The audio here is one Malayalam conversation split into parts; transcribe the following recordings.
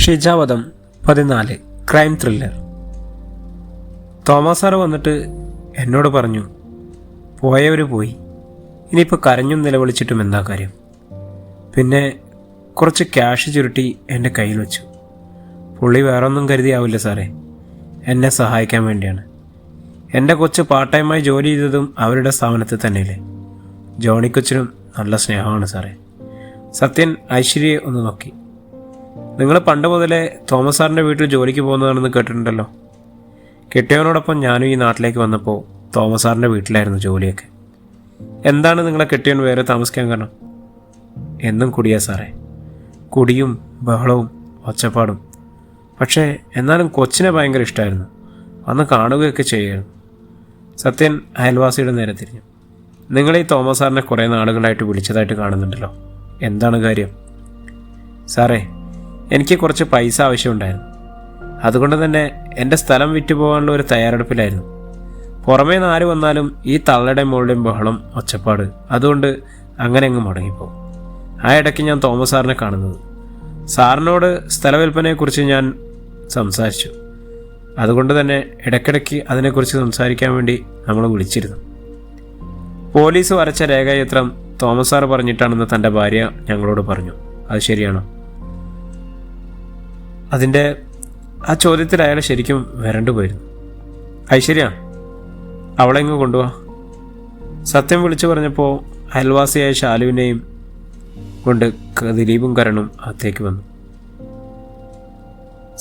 ഷിജാവധം 14 ക്രൈം ത്രില്ലർ. തോമസ് സാറ് വന്നിട്ട് എന്നോട് പറഞ്ഞു, പോയവർ പോയി, ഇനിയിപ്പോൾ കരഞ്ഞും നിലവിളിച്ചിട്ടും എന്താ കാര്യം. പിന്നെ കുറച്ച് ക്യാഷ് ചുരുട്ടി എൻ്റെ കയ്യിൽ വെച്ചു. പുള്ളി വേറൊന്നും കരുതിയാവില്ല സാറേ, എന്നെ സഹായിക്കാൻ വേണ്ടിയാണ്. എൻ്റെ കൊച്ച് പാർട്ട് ടൈമായി ജോലി ചെയ്തതും അവരുടെ സ്ഥാപനത്തിൽ തന്നെയില്ലേ. ജോണിക്കൊച്ചിനും നല്ല സ്നേഹമാണ് സാറേ. സത്യൻ ഐശ്വര്യയെ ഒന്ന് നോക്കി. നിങ്ങൾ പണ്ട് മുതലേ തോമസ് സാറിൻ്റെ വീട്ടിൽ ജോലിക്ക് പോകുന്നതാണെന്ന് കേട്ടിട്ടുണ്ടല്ലോ. കെട്ടിയവനോടൊപ്പം ഞാനും ഈ നാട്ടിലേക്ക് വന്നപ്പോൾ തോമസ് സാറിൻ്റെ വീട്ടിലായിരുന്നു ജോലിയൊക്കെ. എന്താണ് നിങ്ങളെ കെട്ടിയവൻ വേറെ താമസിക്കാൻ കാരണം? എന്നും കുടിയാ സാറേ, കുടിയും ബഹളവും ഒച്ചപ്പാടും. പക്ഷേ എന്നാലും കൊച്ചിനെ ഭയങ്കര ഇഷ്ടമായിരുന്നു, അന്ന് കാണുകയൊക്കെ ചെയ്യുമായിരുന്നു. സത്യൻ അയൽവാസിയുടെ നേരെ തിരിഞ്ഞു. നിങ്ങൾ ഈ തോമസ് സാറിനെ കുറേ നാളുകളായിട്ട് വിളിച്ചതായിട്ട് കാണുന്നുണ്ടല്ലോ, എന്താണ് കാര്യം? സാറേ, എനിക്ക് കുറച്ച് പൈസ ആവശ്യമുണ്ടായിരുന്നു. അതുകൊണ്ട് തന്നെ എൻ്റെ സ്ഥലം വിറ്റ് പോകാനുള്ള ഒരു തയ്യാറെടുപ്പിലായിരുന്നു. പുറമേ നിന്ന് ആര് വന്നാലും ഈ തള്ളയുടെയും മോളുടെയും ബഹളം ഒച്ചപ്പാട്, അതുകൊണ്ട് അങ്ങനെ അങ്ങ് മുടങ്ങിപ്പോകും. ആ ഇടയ്ക്ക് ഞാൻ തോമസ് സാറിനെ കാണുന്നത്. സാറിനോട് സ്ഥലവിൽപ്പനയെക്കുറിച്ച് ഞാൻ സംസാരിച്ചു. അതുകൊണ്ട് തന്നെ ഇടയ്ക്കിടയ്ക്ക് അതിനെക്കുറിച്ച് സംസാരിക്കാൻ വേണ്ടി നമ്മൾ വിളിച്ചിരുന്നു. പോലീസ് വരച്ച രേഖാചിത്രം തോമസ് സാർ പറഞ്ഞിട്ടാണെന്ന് തൻ്റെ ഭാര്യ ഞങ്ങളോട് പറഞ്ഞു. അത് ശരിയാണോ? അതിൻ്റെ ആ ചോദ്യത്തിൽ അയാൾ ശരിക്കും വരണ്ടു പോയിരുന്നു. ഐശ്വര്യ, അവളെ ഇങ്ങ് കൊണ്ടുപോവാ. സത്യം വിളിച്ചു പറഞ്ഞപ്പോൾ അയൽവാസിയായ ശാലുവിനെയും കൊണ്ട് ദിലീപും കരണും അകത്തേക്ക് വന്നു.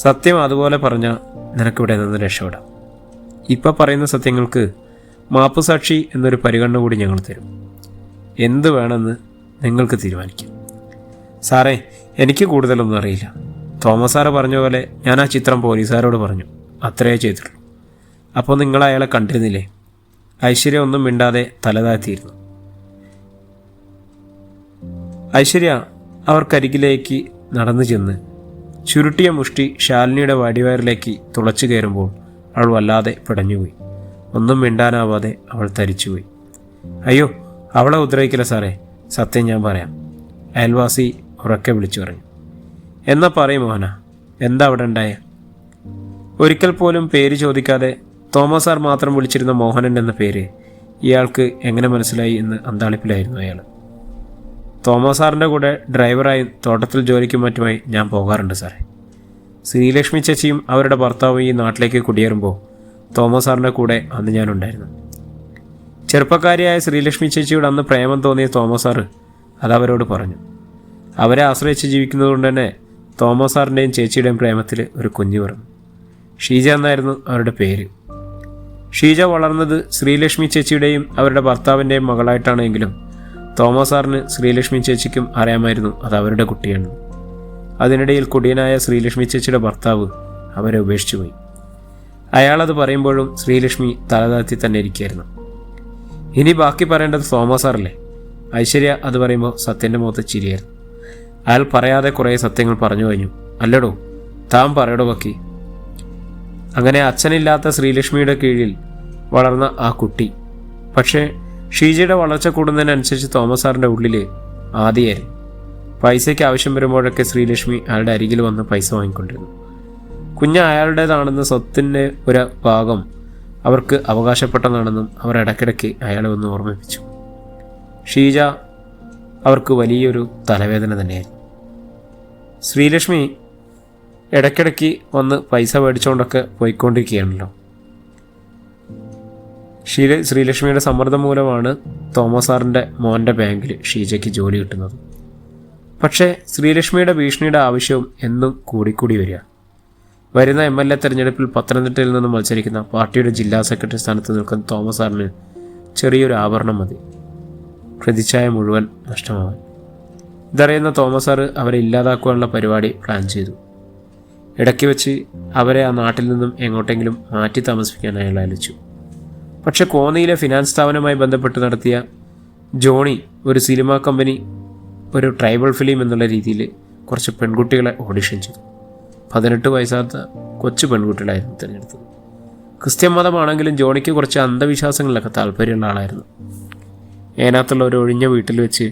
സത്യം അതുപോലെ പറഞ്ഞാൽ നിനക്കിവിടെ നിന്ന് രക്ഷപ്പെടാം. ഇപ്പം പറയുന്ന സത്യങ്ങൾക്ക് മാപ്പുസാക്ഷി എന്നൊരു പരിഗണന കൂടി ഞങ്ങൾ തരും. എന്ത് വേണമെന്ന് നിങ്ങൾക്ക് തീരുമാനിക്കാം. സാറേ, എനിക്ക് കൂടുതലൊന്നും അറിയില്ല. തോമസ് സാറ് പറഞ്ഞ പോലെ ഞാൻ ആ ചിത്രം പോലീസുകാരോട് പറഞ്ഞു, അത്രയേ ചെയ്തിട്ടുള്ളൂ. അപ്പോൾ നിങ്ങൾ അയാളെ കണ്ടിരുന്നില്ലേ? ഐശ്വര്യ ഒന്നും മിണ്ടാതെ തലതാഴ്ത്തിയിരുന്നു. ഐശ്വര്യ അവർക്കരികിലേക്ക് നടന്നു ചെന്ന് ചുരുട്ടിയ മുഷ്ടി ശാലിനിയുടെ വടിവയറിലേക്ക് തുളച്ചു കയറുമ്പോൾ അവൾ വല്ലാതെ പിടഞ്ഞുപോയി. ഒന്നും മിണ്ടാനാവാതെ അവൾ തരിച്ചുപോയി. അയ്യോ, അവളെ ഉദ്രവിക്കില്ല സാറേ, സത്യം ഞാൻ പറയാം, അയൽവാസി ഉറക്കെ വിളിച്ചു പറഞ്ഞു. എന്നാ പറയും മോഹന, എന്താ അവിടെ ഉണ്ടായ? ഒരിക്കൽ പോലും പേര് ചോദിക്കാതെ തോമസ് സാർ മാത്രം വിളിച്ചിരുന്ന മോഹനൻ എന്ന പേര് ഇയാൾക്ക് എങ്ങനെ മനസ്സിലായി എന്ന് അന്താളിപ്പിലായിരുന്നു അയാൾ. തോമസ് സാറിൻ്റെ കൂടെ ഡ്രൈവറായും തോട്ടത്തിൽ ജോലിക്കും മറ്റുമായി ഞാൻ പോകാറുണ്ട് സാറേ. ശ്രീലക്ഷ്മി ചേച്ചിയും അവരുടെ ഭർത്താവും ഈ നാട്ടിലേക്ക് കുടിയേറുമ്പോൾ തോമസ് സാറിൻ്റെ കൂടെ അന്ന് ഞാനുണ്ടായിരുന്നു. ചെറുപ്പക്കാരിയായ ശ്രീലക്ഷ്മി ചേച്ചിയോട് അന്ന് പ്രേമം തോന്നിയ തോമസ് സാറ് അതവരോട് പറഞ്ഞു. അവരെ ആശ്രയിച്ച് ജീവിക്കുന്നതുകൊണ്ട് തന്നെ തോമസ് സാറിൻ്റെയും ചേച്ചിയുടെയും പ്രേമത്തിൽ ഒരു കുഞ്ഞു പിറന്നു. ഷീജ എന്നായിരുന്നു അവരുടെ പേര്. ഷീജ വളർന്നത് ശ്രീലക്ഷ്മി ചേച്ചിയുടെയും അവരുടെ ഭർത്താവിൻ്റെയും മകളായിട്ടാണെങ്കിലും തോമസ് സാറിന് ശ്രീലക്ഷ്മി ചേച്ചിക്കും അറിയാമായിരുന്നു അത് അവരുടെ കുട്ടിയാണ്. അതിനിടയിൽ കുടിയനായ ശ്രീലക്ഷ്മി ചേച്ചിയുടെ ഭർത്താവ് അവരെ ഉപേക്ഷിച്ചു പോയി. അയാളത് പറയുമ്പോഴും ശ്രീലക്ഷ്മി തലതാഴ്ത്തി തന്നെ ഇരിക്കുകയായിരുന്നു. ഇനി ബാക്കി പറയേണ്ടത് തോമസ് സാറല്ലേ? ഐശ്വര്യ അത് പറയുമ്പോൾ സത്യൻ്റെ മുഖത്ത് ചിരിയായിരുന്നു. അയാൾ പറയാതെ കുറേ സത്യങ്ങൾ പറഞ്ഞു കഴിഞ്ഞു. അല്ലടോ, താൻ പറയടോ ബാക്കി. അങ്ങനെ അച്ഛനില്ലാത്ത ശ്രീലക്ഷ്മിയുടെ കീഴിൽ വളർന്ന ആ കുട്ടി. പക്ഷേ ഷീജയുടെ വളർച്ച കൂടുന്നതിനനുസരിച്ച് തോമസ് സാറിൻ്റെ ഉള്ളിൽ ആദിയായിരുന്നു. പൈസയ്ക്ക് ആവശ്യം വരുമ്പോഴൊക്കെ ശ്രീലക്ഷ്മി അയാളുടെ അരികിൽ വന്ന് പൈസ വാങ്ങിക്കൊണ്ടിരുന്നു. കുഞ്ഞ് അയാളുടേതാണെന്ന് സ്വത്തിൻ്റെ ഒരു ഭാഗം അവർക്ക് അവകാശപ്പെട്ടതാണെന്നും അവർ ഇടയ്ക്കിടയ്ക്ക് അയാളെ ഒന്ന് ഓർമ്മിപ്പിച്ചു. ഷീജ അവർക്ക് വലിയൊരു തലവേദന തന്നെയായിരുന്നു. ശ്രീലക്ഷ്മി ഇടയ്ക്കിടയ്ക്ക് വന്ന് പൈസ മേടിച്ചുകൊണ്ടൊക്കെ പോയിക്കൊണ്ടിരിക്കുകയാണല്ലോ. ശ്രീലക്ഷ്മിയുടെ സമ്മർദ്ദം മൂലമാണ് തോമസ് സാറിൻ്റെ മോൻ്റെ ബാങ്കിൽ ഷീജയ്ക്ക് ജോലി കിട്ടുന്നത്. പക്ഷേ ശ്രീലക്ഷ്മിയുടെ ഭീഷണിയുടെ ആവശ്യവും എന്നും കൂടിക്കൂടി വരിക. വരുന്ന MLA തെരഞ്ഞെടുപ്പിൽ പത്തനംതിട്ടയിൽ നിന്ന് മത്സരിക്കുന്ന പാർട്ടിയുടെ ജില്ലാ സെക്രട്ടറി സ്ഥാനത്ത് നിൽക്കുന്ന തോമസ് സാറിന് ചെറിയൊരു ആഭരണം മതി പ്രതിച്ഛായ മുഴുവൻ നഷ്ടമാവാൻ. ഇതറിയുന്ന തോമസ് സാറ് അവരെ ഇല്ലാതാക്കുവാനുള്ള പരിപാടി പ്ലാൻ ചെയ്തു. ഇടയ്ക്ക് വെച്ച് അവരെ ആ നാട്ടിൽ നിന്നും എങ്ങോട്ടെങ്കിലും മാറ്റി താമസിപ്പിക്കാൻ അയാൾ ആലോചിച്ചു. പക്ഷെ കോന്നിയിലെ ഫിനാൻസ് സ്ഥാപനവുമായി ബന്ധപ്പെട്ട് നടത്തിയ ജോണി ഒരു സിനിമാ കമ്പനി ഒരു ട്രൈബൽ ഫിലിം എന്നുള്ള രീതിയിൽ കുറച്ച് പെൺകുട്ടികളെ ഓഡിഷൻ ചെയ്തു. 18 വയസ്സാത്ത കൊച്ചു പെൺകുട്ടികളായിരുന്നു തിരഞ്ഞെടുത്തത്. ക്രിസ്ത്യൻ മതമാണെങ്കിലും ജോണിക്ക് കുറച്ച് അന്ധവിശ്വാസങ്ങളിലൊക്കെ താല്പര്യമുള്ള ആളായിരുന്നു. ഏനാത്തുള്ള ഒരു ഒഴിഞ്ഞ വീട്ടിൽ വെച്ച്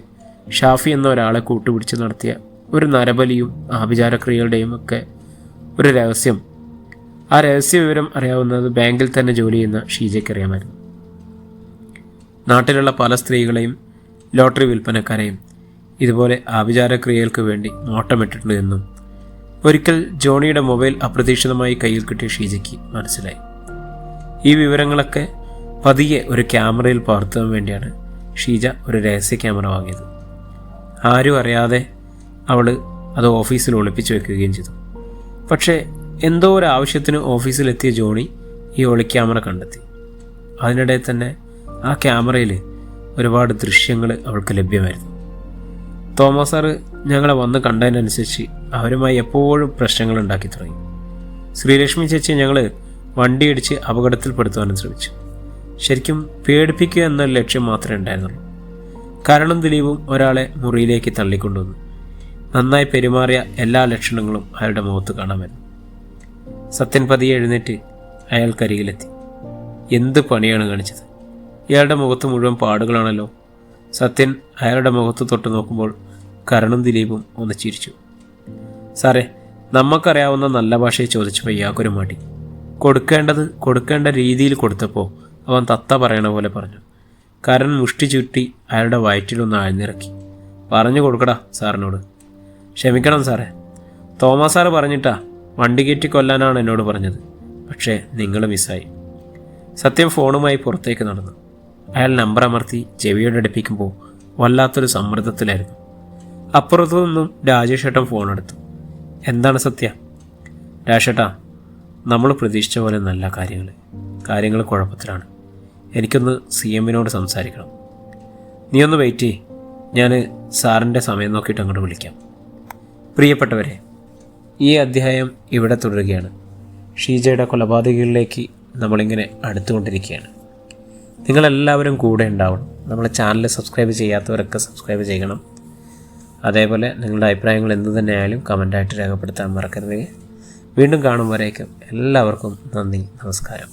ഷാഫി എന്ന ഒരാളെ കൂട്ടുപിടിച്ച് നടത്തിയ ഒരു നരബലിയും ആഭിചാരക്രിയകളുടെയും ഒക്കെ ഒരു രഹസ്യം. ആ രഹസ്യ വിവരം അറിയാവുന്നത് ബാങ്കിൽ തന്നെ ജോലി ചെയ്യുന്ന ഷീജയ്ക്ക് അറിയാമായിരുന്നു. നാട്ടിലുള്ള പല സ്ത്രീകളെയും ലോട്ടറി വിൽപ്പനക്കാരെയും ഇതുപോലെ ആഭിചാരക്രിയകൾക്ക് വേണ്ടി നോട്ടമിട്ടിട്ടുണ്ട് എന്നും ഒരിക്കൽ ജോണിയുടെ മൊബൈൽ അപ്രതീക്ഷിതമായി കയ്യിൽ കിട്ടിയ ഷീജയ്ക്ക് മനസ്സിലായി. ഈ വിവരങ്ങളൊക്കെ പതിയെ ഒരു ക്യാമറയിൽ പകർത്താൻ വേണ്ടിയാണ് ഷീജ ഒരു രഹസ്യ ക്യാമറ വാങ്ങിയത്. ആരും അറിയാതെ അവൾ അത് ഓഫീസിൽ ഒളിപ്പിച്ചു വെക്കുകയും ചെയ്തു. പക്ഷേ എന്തോ ഒരു ആവശ്യത്തിന് ഓഫീസിലെത്തിയ ജോണി ഈ ഒളിക്യാമറ കണ്ടെത്തി. അതിനിടെ തന്നെ ആ ക്യാമറയിൽ ഒരുപാട് ദൃശ്യങ്ങൾ അവൾക്ക് ലഭ്യമായിരുന്നു. തോമസ് സാറ് ഞങ്ങളെ വന്ന് കണ്ടതിനനുസരിച്ച് അവരുമായി എപ്പോഴും പ്രശ്നങ്ങൾ ഉണ്ടാക്കി തുടങ്ങി. ശ്രീലക്ഷ്മി ചേച്ചി ഞങ്ങൾ വണ്ടിയിടിച്ച് അപകടത്തിൽപ്പെടുത്തുവാനും ശ്രമിച്ചു. ശരിക്കും പേടിപ്പിക്കുക എന്നൊരു ലക്ഷ്യം മാത്രമേ ഉണ്ടായിരുന്നുള്ളൂ. കരണും ദിലീപും ഒരാളെ മുറിയിലേക്ക് തള്ളിക്കൊണ്ടുവന്നു. നന്നായി പെരുമാറിയ എല്ലാ ലക്ഷണങ്ങളും അയാളുടെ മുഖത്ത് കാണാമായിരുന്നു. സത്യൻ പതിയെ എഴുന്നേറ്റ് അയാൾക്കരികിലെത്തി. എന്ത് പണിയാണ് കാണിച്ചത്? ഇയാളുടെ മുഖത്ത് മുഴുവൻ പാടുകളാണല്ലോ. സത്യൻ അയാളുടെ മുഖത്ത് തൊട്ട് നോക്കുമ്പോൾ കരണും ദിലീപും ഒന്ന് ചിരിച്ചു. സാറേ, നമുക്കറിയാവുന്ന നല്ല ഭാഷയെ ചോദിച്ചപ്പോൾ ഇയാൾക്കൊരു മടി. കൊടുക്കേണ്ട രീതിയിൽ കൊടുത്തപ്പോൾ അവൻ തത്ത പറയണ പോലെ പറഞ്ഞു. കരൺ മുഷ്ടി ചുറ്റി അയാളുടെ വയറ്റിലൊന്ന് ആഴ്ന്നിറക്കി. പറഞ്ഞു കൊടുക്കടാ സാറിനോട്. ക്ഷമിക്കണം സാറേ, തോമസ് സാറ് പറഞ്ഞിട്ടാ വണ്ടി കയറ്റി കൊല്ലാനാണ് എന്നോട് പറഞ്ഞത്. പക്ഷേ നിങ്ങൾ മിസ്സായി. സത്യം ഫോണുമായി പുറത്തേക്ക് നടന്നു. അയാൾ നമ്പർ അമർത്തി ചെവിയോട് അടുപ്പിക്കുമ്പോൾ വല്ലാത്തൊരു സമ്മർദ്ദത്തിലായിരുന്നു. അപ്പുറത്തു നിന്നും രാജേഷേട്ടൻ ഫോണെടുത്തു. എന്താണ് സത്യ? രാജേട്ടാ, നമ്മൾ പ്രതീക്ഷിച്ച പോലെ നല്ല കാര്യങ്ങൾ കുഴപ്പത്തിലാണ്. എനിക്കൊന്ന് CM-നോട് സംസാരിക്കണം. നീ ഒന്ന് വെയിറ്റ് ചെയ്യ്, ഞാൻ സാറിൻ്റെ സമയം നോക്കിയിട്ട് അങ്ങോട്ട് വിളിക്കാം. പ്രിയപ്പെട്ടവരെ, ഈ അധ്യായം ഇവിടെ തുടരുകയാണ്. ഷീജയുടെ കൊലപാതകികളിലേക്ക് നമ്മളിങ്ങനെ അടുത്തുകൊണ്ടിരിക്കുകയാണ്. നിങ്ങളെല്ലാവരും കൂടെ ഉണ്ടാവണം. നമ്മളെ ചാനൽ സബ്സ്ക്രൈബ് ചെയ്യാത്തവരൊക്കെ സബ്സ്ക്രൈബ് ചെയ്യണം. അതേപോലെ നിങ്ങളുടെ അഭിപ്രായങ്ങൾ എന്തു തന്നെയായാലും കമൻ്റായിട്ട് രേഖപ്പെടുത്താൻ മറക്കരുത്. വീണ്ടും കാണുമ്പോഴേക്കും എല്ലാവർക്കും നന്ദി, നമസ്കാരം.